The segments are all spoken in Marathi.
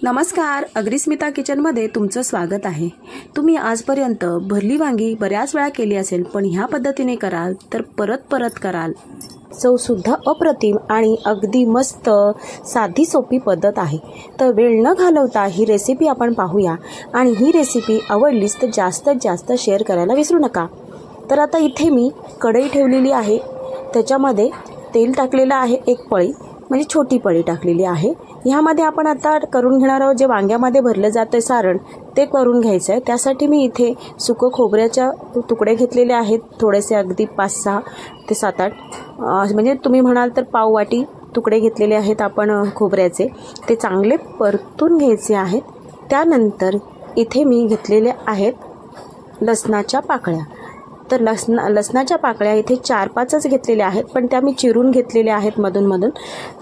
नमस्कार, अग्रिस्मिता किचनमध्ये तुमचं स्वागत आहे। तुम्ही आजपर्यंत भरली वांगी बऱ्याच वेळा केली असेल, पण ह्या पद्धतीने कराल तर परत कराल। चव सुद्धा अप्रतिम आणि अगदी मस्त साधी सोपी पद्धत आहे। तर वेळ न घालवता ही रेसिपी आपण पाहूया आणि ही रेसिपी आवडलीच तर जास्तीत जास्त शेअर करायला विसरू नका। तर आता इथे मी कढई ठेवलेली आहे, त्याच्यामध्ये तेल टाकलेलं आहे, एक पळी म्हणजे छोटी पळी टाकलेली आहे। ह्यामध्ये आपण आता करून घेणार आहोत जे वांग्यामध्ये भरलं जातं सारण ते करून घ्यायचं आहे। त्यासाठी मी इथे सुकं खोबऱ्याच्या तुकडे घेतलेले आहेत, थोडेसे अगदी 5-6 ते 7-8 म्हणजे तुम्ही म्हणाल तर पाव वाटी तुकडे घेतलेले आहेत आपण खोबऱ्याचे, ते चांगले परतून घ्यायचे आहेत। त्यानंतर इथे मी घेतलेले आहेत लसणाच्या पाकळ्या। तर लसणाच्या पाकळ्या इथे 4-5च घेतलेल्या आहेत, पण त्या मी चिरून घेतलेल्या आहेत मधून।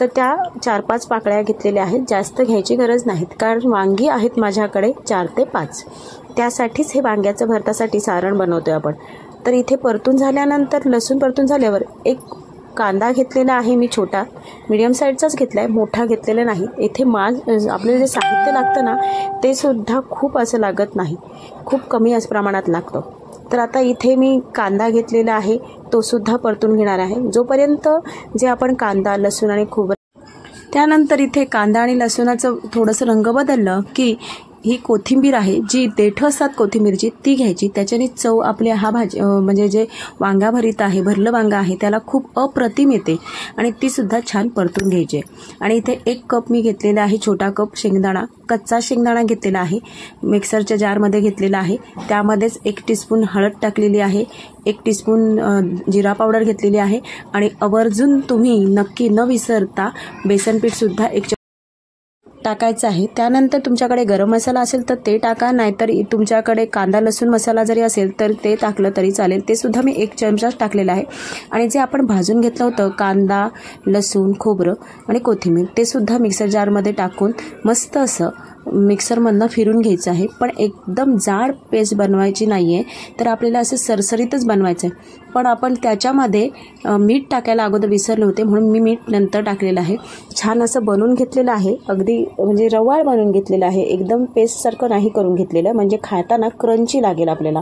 तर त्या 4-5 पाकळ्या घेतलेल्या आहेत, जास्त घ्यायची गरज नाहीत कारण वांगी आहेत माझ्याकडे 4 ते 5, त्यासाठीच हे वांग्याचं भरतासाठी सारण बनवतोय आपण। तर इथे परतून झाल्यानंतर लसूण परतून झाल्यावर एक कांदा घेतलेला आहे मी, छोटा मीडियम साईजचाच घेतला आहे, मोठा घेतलेला नाही। इथे आपल्याला जे साहित्य लागतं ना ते सुद्धा खूप असं लागत नाही, खूप कमी असं प्रमाणात लागतं। तर आता इथे मी कांदा घेतलेला आहे, तो सुद्धा परतून घेणार आहे जोपर्यंत जे आपण कांदा लसूण आणि खोबरं। त्यानंतर इथे कांदा आणि लसूणाचं थोडंसं रंग बदललं की ही कोथिंबीर आहे जी देठ असतात कोथिंबीरची ती घ्यायची, त्याच्याने चव आपल्या हा भाजी म्हणजे जे वांगा भरीत आहे भरलं वांगा आहे त्याला खूप अप्रतिम येते आणि ती सुद्धा छान परतून घ्यायची। आणि इथे 1 कप मी घेतलेला आहे, छोटा कप शेंगदाणा, कच्चा शेंगदाणा घेतलेला आहे, मिक्सरच्या जारमध्ये घेतलेला आहे। त्यामध्येच 1 टीस्पून हळद टाकलेली आहे, 1 टीस्पून जिरा पावडर घेतलेली आहे आणि आवर्जून तुम्ही नक्की न विसरता बेसन पीठ सुद्धा 1 टाकायचं आहे। त्यानंतर तुमच्याकडे गरम मसाला असेल तर ते टाका, नाहीतर तुमच्याकडे कांदा लसूण मसाला जरी असेल तर ते टाकलं तरी चालेल, ते सुद्धा मी 1 चमचाच टाकलेला आहे। आणि जे आपण भाजून घेतलं होतं कांदा लसूण खोबरं आणि कोथिंबीर ते सुद्धा मिक्सर जारमध्ये टाकून मस्त असं मिक्सरमधनं फिरून घ्यायचं आहे, पण एकदम जाड पेस्ट बनवायची नाही आहे, तर आपल्याला असं सरसरीतच बनवायचं आहे। पण आपण त्याच्यामध्ये मीठ टाकायला अगोदर विसरले होते म्हणून मी मीठ नंतर टाकलेलं आहे। छान असं बनवून घेतलेलं आहे, अगदी म्हणजे रवाळ बनवून घेतलेलं आहे, एकदम पेस्टसारखं नाही करून घेतलेलं म्हणजे खाताना क्रंची लागेल आपल्याला।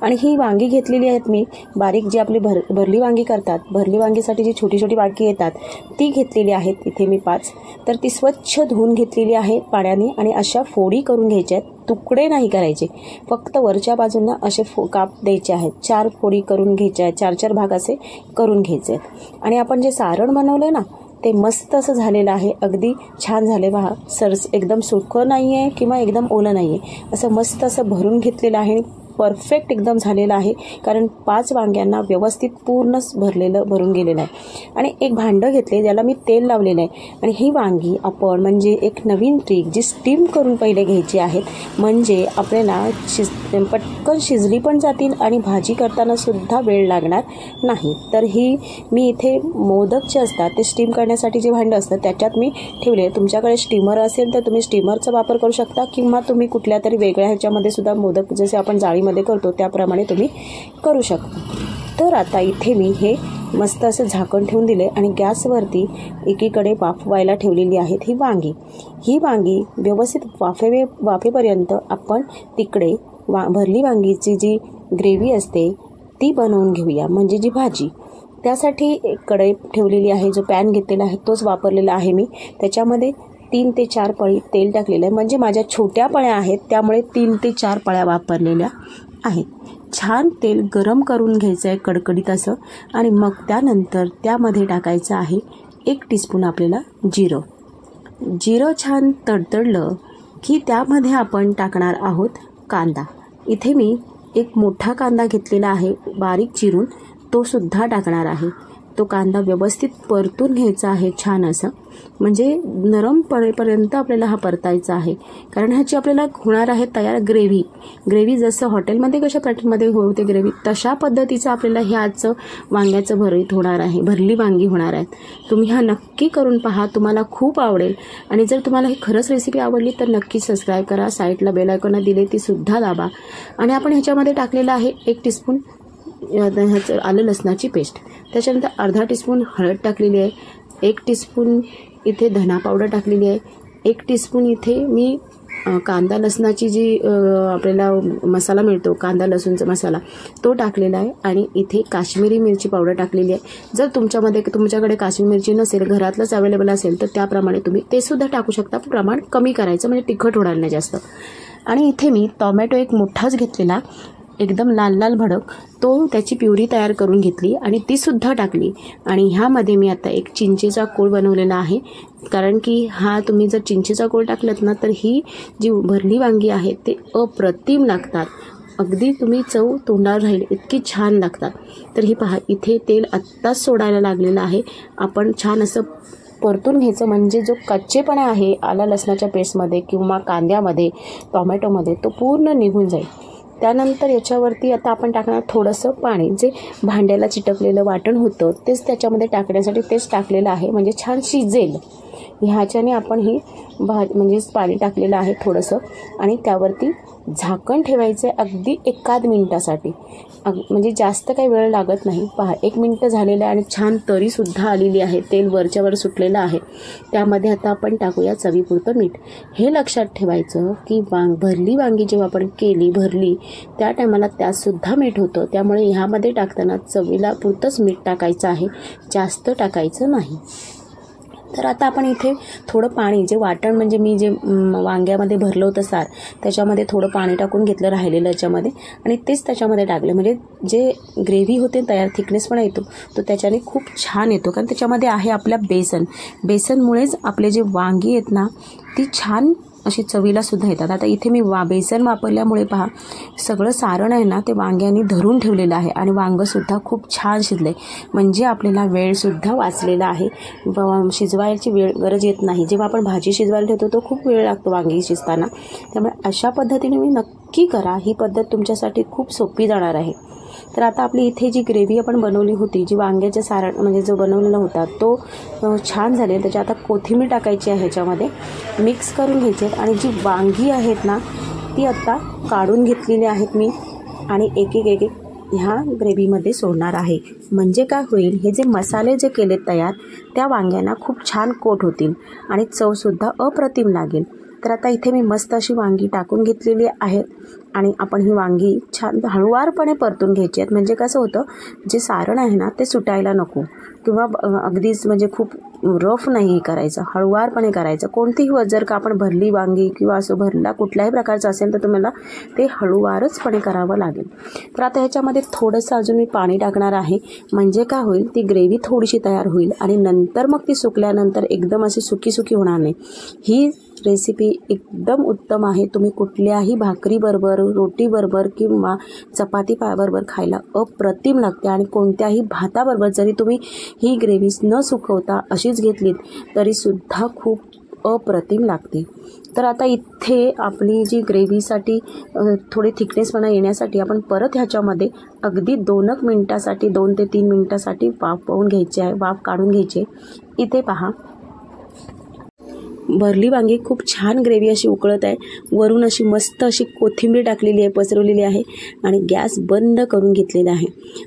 आणि ही वांगी घेतलेली आहेत मी बारीक, जी आपली भरली वांगी करतात, भरली वांगीसाठी जी छोटी छोटी वाटकी येतात ती घेतलेली आहेत इथे मी 5। तर ती स्वच्छ धुवून घेतलेली आहे पाण्याने आणि अशा फोडी करून घ्यायच्या आहेत, तुकडे नाही करायचे, फक्त वरच्या बाजूंना असे काप द्यायचे आहेत। 4 फोडी करून घ्यायच्या आहेत, 4-4 भाग असे करून घ्यायचे आहेत। आणि आपण जे सारण बनवलं ना ते मस्त असं झालेलं आहे, अगदी छान झाले पहा, एकदम सुकं नाही आहे किंवा एकदम ओलं नाही आहे, असं मस्त असं भरून घेतलेलं आहे, परफेक्ट एकदम झालेलं आहे कारण 5 वांग्यांना व्यवस्थित पूर्ण भरून गेलेलं आहे। आणि एक भांडं घेतले ज्याला मी तेल लावलेलं आहे आणि ही वांगी आपण म्हणजे एक नवीन ट्रिक जी स्टीम करून पहिले घ्यायची आहेत, म्हणजे आपल्याला पटकन शिजली पण जातील आणि भाजी करताना सुद्धा वेळ लागणार नाही। तर ही मी इथे मोदकचे असतात ते स्टीम करण्यासाठी जे भांडं असतं त्याच्यात मी ठेवले। तुमच्याकडे स्टीमर असेल तर तुम्ही स्टीमरचा वापर करू शकता किंवा तुम्ही कुठल्या तरी वेगळ्या ह्याच्यामध्ये सुद्धा मोदक जसे आपण जाळीमध्ये करतो त्याप्रमाणे तुम्ही करू शकता। तर आता इथे मी हे मस्त असं झाकण ठेवून दिले आणि गॅसवरती एकीकडे वाफवायला ठेवलेली आहेत ही वांगी व्यवस्थित वाफेपर्यंत आपण तिकडे भरली वांगीची जी ग्रेव्ही असते ती बनवून घेऊया, म्हणजे जी भाजी। त्यासाठी एक कढई ठेवलेली आहे, जो पॅन घेतलेला आहे तोच वापरलेला आहे मी, त्याच्यामध्ये 3 ते 4 पळी तेल टाकलेलं आहे, म्हणजे माझ्या छोट्या पळ्या आहेत त्यामुळे 3 ते 4 पळ्या वापरलेल्या आहेत। छान तेल गरम करून घ्यायचं आहे कडकडीत असं, आणि मग त्यानंतर त्यामध्ये टाकायचं आहे 1 टीस्पून आपल्याला जिरं छान तडतडलं की त्यामध्ये आपण टाकणार आहोत कांदा। इथे मी एक मोठा कांदा घेतलेला आहे बारीक चिरून, तो सुद्धा टाकणार आहे। तो कांदा व्यवस्थित परतून घ्यायचा आहे छान असं, म्हणजे नरम पडेपर्यंत आपल्याला हा परतायचा आहे, कारण ह्याची आपल्याला होणार आहे तयार ग्रेव्ही जसं हॉटेलमध्ये कशा पॅटर्नमध्ये होते ग्रेव्ही तशा पद्धतीचं आपल्याला ह्याचं वांग्याचं भरीत होणार आहे, भरली वांगी होणार आहेत। तुम्ही हा नक्की करून पहा, तुम्हाला खूप आवडेल। आणि जर तुम्हाला ही खरंच रेसिपी आवडली तर नक्की सबस्क्राईब करा, साईडला बेल आयकॉन दिले ती सुद्धा दाबा। आणि आपण ह्याच्यामध्ये टाकलेलं आहे 1 टीस्पून आलं लसणाची पेस्ट, त्याच्यानंतर अर्धा टीस्पून हळद टाकलेली आहे, 1 टीस्पून इथे धना पावडर टाकलेली आहे, 1 टीस्पून इथे मी कांदा लसणाची जी आपल्याला मसाला मिळतो, कांदा लसूणचा मसाला, तो टाकलेला आहे. आणि इथे काश्मीरी मिरची पावडर टाकलेली आहे. जर तुमच्याकडे काश्मीरी मिरची नसेल, घरातलंच अवेलेबल असेल, तर त्याप्रमाणे तुम्ही ते सुद्धा टाकू शकता. प्रमाण कमी करायचं म्हणजे तिखट होणार नाही जास्त. आणि इथे मी टोमॅटो एक मोठाच घेतलेला, एकदम लाल लाल भडक, तो त्याची प्युरी तयार करून घेतली आणि ती सुद्धा टाकली. आणि ह्यामध्ये मी आता एक चिंचेचा कोळ बनवलेला आहे, कारण की तुम्ही जर चिंचेचा कोळ टाकलात ना, तर ही जी भरली वांगी आहेत ते अप्रतिम लागतात. अगदी तुम्ही चव तोंडावर राहील इतकी छान लागतात. तर ही पहा, इथे तेल आत्ताच सोडायला लागलेलं आहे. आपण छान असं परतून घ्यायचं, म्हणजे जो कच्चेपणा आहे आला लसणाच्या पेस्टमध्ये किंवा कांद्यामध्ये, टोमॅटोमध्ये, तो पूर्ण निघून जाईल. त्यानंतर याच्यावरती आता आपण टाकणार थोडंसं पाणी. जे भांड्याला चिटकलेलं वाटण होतं तेच त्याच्यामध्ये टाकण्यासाठी तेच टाकलेलं आहे, म्हणजे छान शिजेल. ह्याच्याने आपण ही म्हणजे पाणी टाकलेलं आहे थोडंसं, आणि त्यावरती झाकण ठेवायचं आहे अगदी 1 मिनिटासाठी. म्हणजे जास्त काही वेळ लागत नाही. पहा, 1 मिनिट झालेलं आहे आणि छान तरीसुद्धा आलेली आहे, तेल वरच्यावर सुटलेलं आहे. त्यामध्ये आता आपण टाकूया चवीपुरतं मीठ. हे लक्षात ठेवायचं की भरली वांगी जेव्हा आपण भरली त्या टायमाला त्यातसुद्धा मीठ होतं. त्यामुळे ह्यामध्ये टाकताना चवीला पुरतंच मीठ टाकायचं आहे, जास्त टाकायचं नाही. तर आता आपण इथे थोडं पाणी, जे वाटण म्हणजे मी जे वांग्यामध्ये भरलं होतं सार, त्याच्यामध्ये थोडं पाणी टाकून घेतलं राहिलेलं याच्यामध्ये, आणि तेच त्याच्यामध्ये टाकले. म्हणजे जे ग्रेव्ही होते तयार, थिकनेसपणा येतो तो त्याच्याने खूप छान येतो, कारण त्याच्यामध्ये आहे आपल्या बेसनमुळेच आपले जे वांगी आहेत ना ती छान अशी चवीला सुद्धा येतात. आता इथे मी बेसन वापरल्यामुळे पहा, सगळं सारण आहे ना ते वांग्याने धरून ठेवलेलं आहे आणि वांगंसुद्धा खूप छान शिजले. म्हणजे आपल्याला वेळसुद्धा वाचलेला आहे, शिजवायची गरज येत नाही. जेव्हा आपण भाजी शिजवायला ठेवतो तो खूप वेळ लागतो वांगी शिजताना. त्यामुळे अशा पद्धतीने मी नक्की करा, ही पद्धत तुमच्यासाठी खूप सोपी जाणार आहे. तर आता आपली इथे जी ग्रेव्ही आपण बनवली होती, जी वांग्याचे सारण म्हणजे जो बनवलेला होता तो छान झाले. त्याच्या आता कोथिंबीर टाकायची आहे, ह्याच्यामध्ये मिक्स करून घ्यायचे. आणि जी वांगी आहेत ना ती आता काढून घेतलेली आहेत मी, आणि एक एक ह्या ग्रेव्हीमध्ये सोडणार आहे. म्हणजे काय होईल, हे जे मसाले जे केलेत तयार, त्या वांग्यांना खूप छान कोट होतील आणि चवसुद्धा अप्रतिम लागेल. तर आता इथे मी मस्त अशी वांगी टाकून घेतलेली आहेत आणि आपण ही वांगी छान हळुवारपणे परतून घ्यायची आहेत. म्हणजे कसं होतं, जे सारण आहे ना ते सुटायला नको, किंवा अगदीच म्हणजे खूप रफ नाही करायचं, हळुवारपणे करायचं. कोणतीही जर का आपण भरली वांगी किंवा असं भरला कुठल्याही प्रकारचं असेल तर तुम्हाला ते हळुवारचपणे करावं लागेल. तर आता ह्याच्यामध्ये थोडंसं अजून मी पाणी टाकणार आहे. म्हणजे काय होईल, ती ग्रेव्ही थोडीशी तयार होईल आणि नंतर मग ती सुकल्यानंतर एकदम अशी सुकी होणार नाही. ही रेसिपी एकदम उत्तम आहे. तुम्ही कुठल्याही भाकरीबरोबर, रोटीबरोबर किंवा चपाती बरोबर खायला अप्रतिम लागते. आणि कोणत्याही भाताबरोबर जरी तुम्ही ही ग्रेव्ही न सुकवता अशीच घेतलीत तरीसुद्धा खूप अप्रतिम लागते. तर आता इथे आपली जी ग्रेव्हीसाठी थोडी थिकनेसपणा येण्यासाठी आपण परत ह्याच्यामध्ये अगदी 2 मिनिटासाठी, 2 ते 3 मिनिटासाठी वाफवून घ्यायची आहे, वाफ काढून घ्यायची. इथे पहा, भरली वांगी खूप छान ग्रेव्ही अशी उकळत आहे. वरून अशी मस्त अशी कोथिंबीर टाकलेली आहे, पसरवलेली आहे, आणि गॅस बंद करून घेतलेला आहे.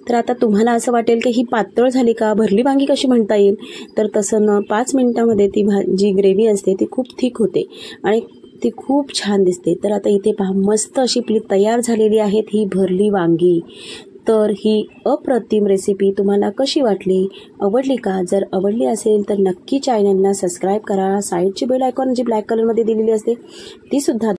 तर आता तुम्हाला असं वाटेल की ही पातळ झाली का, भरली वांगी कशी म्हणता येईल, तर तसं न, 5 मिनिटामध्ये ती जी ग्रेव्ही असते ती खूप थिक होते आणि ती खूप छान दिसते. तर आता इथे पहा, मस्त अशी आपली तयार झालेली आहेत ही भरली वांगी. तर ही अप्रतिम रेसिपी तुम्हाला कशी वाटली, आवडली का? जर आवडली असेल तर नक्की चॅनलला सबस्क्राईब करा. साईडची बेल आयकॉन जी ब्लॅक कलरमध्ये दिलेली असते ती सुद्धा